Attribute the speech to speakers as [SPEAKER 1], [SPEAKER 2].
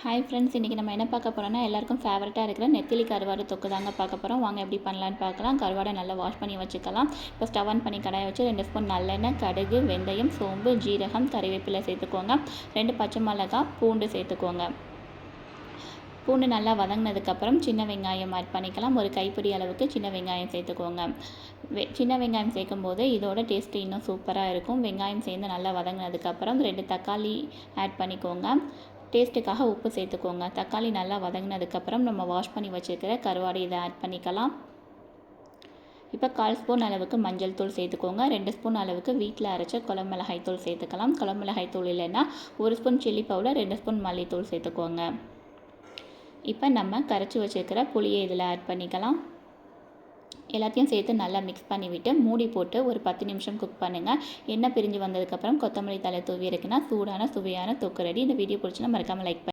[SPEAKER 1] Hi friends, இன்றைக்கி நம்ம என்ன பார்க்க போகிறோம்னா எல்லாருக்கும் ஃபேவரட்டாக இருக்கிற நெத்திலி கருவாடு தொக்கு தாங்க பார்க்க போகிறோம். வாங்க எப்படி பண்ணலான்னு பார்க்கலாம். கருவாடை நல்லா வாஷ் பண்ணி வச்சுக்கலாம். இப்போ ஸ்டவ் ஆன் பண்ணி கடாயை வச்சு 2 ஸ்பூன் நல்லெண்ணெய், கடுகு, வெந்தயம், சோம்பு, ஜீரகம், கறிவேப்பிலை சேர்த்துக்கோங்க. 2 பச்சை மிளகாய், பூண்டு சேர்த்துக்கோங்க. பூண்டு நல்லா வதங்கினதுக்கப்புறம் சின்ன வெங்காயம் ஆட் பண்ணிக்கலாம். ஒரு கைப்பிடி அளவுக்கு சின்ன வெங்காயம் சேர்த்துக்கோங்க. சின்ன வெங்காயம் சேர்க்கும் போது இதோட டேஸ்ட்டு இன்னும் சூப்பராக இருக்கும். வெங்காயம் சேர்ந்து நல்லா வதங்கினதுக்கப்புறம் 2 தக்காளி ஆட் பண்ணிக்கோங்க. டேஸ்ட்டுக்காக உப்பு சேர்த்துக்கோங்க. தக்காளி நல்லா வதங்கினதுக்கப்புறம் நம்ம வாஷ் பண்ணி வச்சுருக்கிற கருவாடு இதை ஆட் பண்ணிக்கலாம். இப்போ 1/4 ஸ்பூன் அளவுக்கு மஞ்சள் தூள் சேர்த்துக்கோங்க. 2 ஸ்பூன் அளவுக்கு வீட்டில் அரைச்ச குழம்பு மிளகாய் தூள் சேர்த்துக்கலாம். குழம்பு மிளகாய் தூள் இல்லைன்னா 1 ஸ்பூன் சில்லி பவுடர், 2 ஸ்பூன் மல்லித்தூள் சேர்த்துக்கோங்க. இப்போ நம்ம கரைச்சி வச்சுருக்கிற புளியை இதில் ஆட் பண்ணிக்கலாம். எல்லாத்தையும் சேர்த்து நல்லா மிக்ஸ் பண்ணிவிட்டு மூடி போட்டு ஒரு 10 நிமிஷம் குக் பண்ணுங்கள். எண்ணெய் பிரிஞ்சு வந்ததுக்கப்புறம் கொத்தமல்லி தழை தூவி இருக்குன்னா சூடான சுவையான தொக்கு ரெடி. இந்த வீடியோ பிடிச்சினா மறக்காமல் லைக்